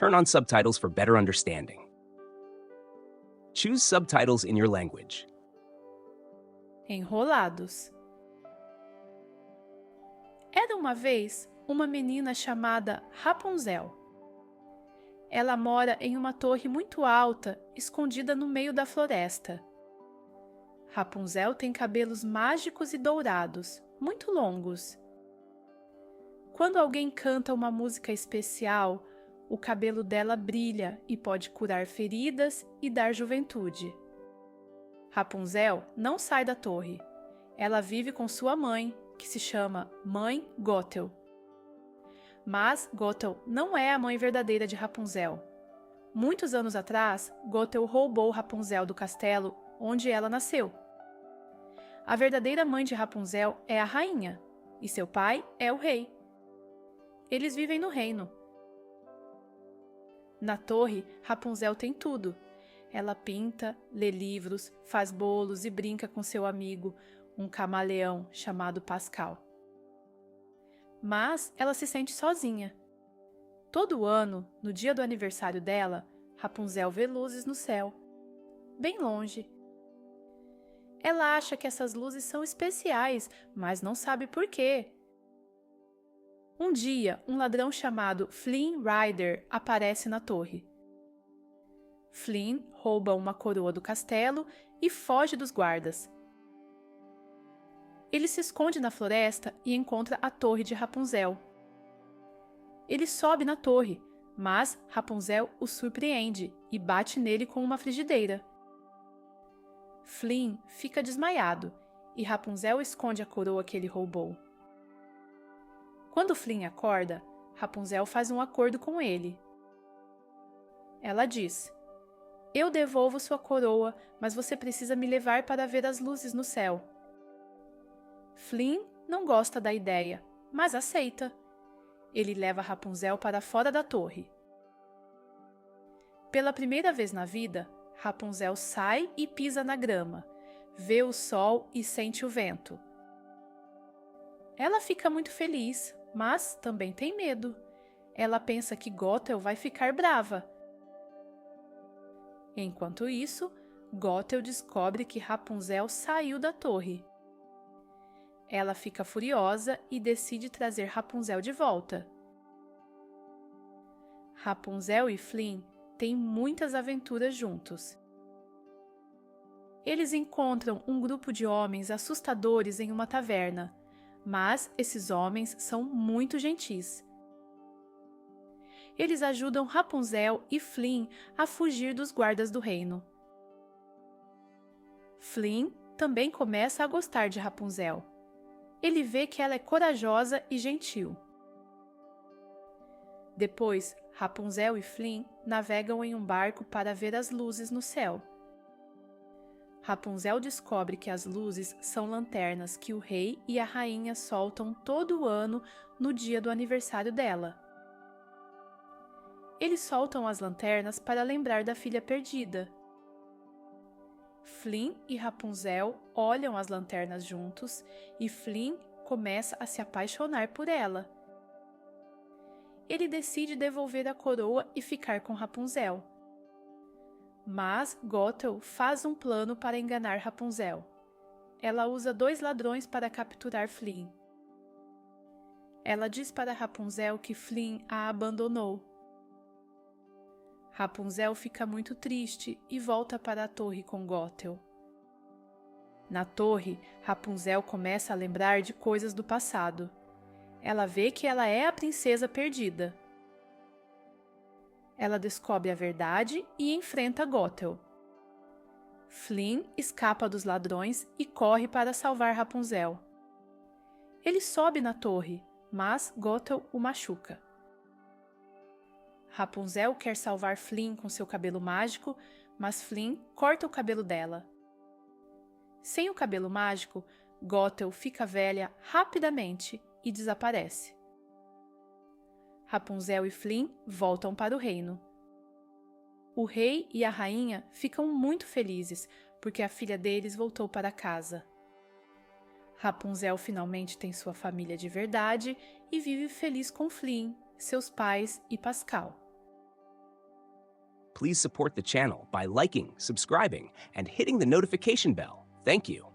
turn on subtitles for better understanding. Choose subtitles in your language. Enrolados. Era uma vez uma menina chamada Rapunzel. Ela mora em uma torre muito alta, escondida no meio da floresta. Rapunzel tem cabelos mágicos e dourados, muito longos. Quando alguém canta uma música especial, o cabelo dela brilha e pode curar feridas e dar juventude. Rapunzel não sai da torre. Ela vive com sua mãe, que se chama Mãe Gothel. Mas Gothel não é a mãe verdadeira de Rapunzel. Muitos anos atrás, Gothel roubou Rapunzel do castelo onde ela nasceu. A verdadeira mãe de Rapunzel é a rainha, e seu pai é o rei. Eles vivem no reino. Na torre, Rapunzel tem tudo. Ela pinta, lê livros, faz bolos e brinca com seu amigo, um camaleão chamado Pascal. Mas ela se sente sozinha. Todo ano, no dia do aniversário dela, Rapunzel vê luzes no céu, bem longe. Ela acha que essas luzes são especiais, mas não sabe por quê. Um dia, um ladrão chamado Flynn Rider aparece na torre. Flynn rouba uma coroa do castelo e foge dos guardas. Ele se esconde na floresta e encontra a torre de Rapunzel. Ele sobe na torre, mas Rapunzel o surpreende e bate nele com uma frigideira. Flynn fica desmaiado e Rapunzel esconde a coroa que ele roubou. Quando Flynn acorda, Rapunzel faz um acordo com ele. Ela diz: "Eu devolvo sua coroa, mas você precisa me levar para ver as luzes no céu." Flynn não gosta da ideia, mas aceita. Ele leva Rapunzel para fora da torre. Pela primeira vez na vida, Rapunzel sai e pisa na grama, vê o sol e sente o vento. Ela fica muito feliz, mas também tem medo. Ela pensa que Gothel vai ficar brava. Enquanto isso, Gothel descobre que Rapunzel saiu da torre. Ela fica furiosa e decide trazer Rapunzel de volta. Rapunzel e Flynn têm muitas aventuras juntos. Eles encontram um grupo de homens assustadores em uma taverna, mas esses homens são muito gentis. Eles ajudam Rapunzel e Flynn a fugir dos guardas do reino. Flynn também começa a gostar de Rapunzel. Ele vê que ela é corajosa e gentil. Depois, Rapunzel e Flynn navegam em um barco para ver as luzes no céu. Rapunzel descobre que as luzes são lanternas que o rei e a rainha soltam todo ano no dia do aniversário dela. Eles soltam as lanternas para lembrar da filha perdida. Flynn e Rapunzel olham as lanternas juntos e Flynn começa a se apaixonar por ela. Ele decide devolver a coroa e ficar com Rapunzel. Mas Gothel faz um plano para enganar Rapunzel. Ela usa 2 ladrões para capturar Flynn. Ela diz para Rapunzel que Flynn a abandonou. Rapunzel fica muito triste e volta para a torre com Gothel. Na torre, Rapunzel começa a lembrar de coisas do passado. Ela vê que ela é a princesa perdida. Ela descobre a verdade e enfrenta Gothel. Flynn escapa dos ladrões e corre para salvar Rapunzel. Ele sobe na torre, mas Gothel o machuca. Rapunzel quer salvar Flynn com seu cabelo mágico, mas Flynn corta o cabelo dela. Sem o cabelo mágico, Gothel fica velha rapidamente e desaparece. Rapunzel e Flynn voltam para o reino. O rei e a rainha ficam muito felizes porque a filha deles voltou para casa. Rapunzel finalmente tem sua família de verdade e vive feliz com Flynn, seus pais e Pascal. please support the channel by liking, subscribing, and hitting the notification bell. Thank you.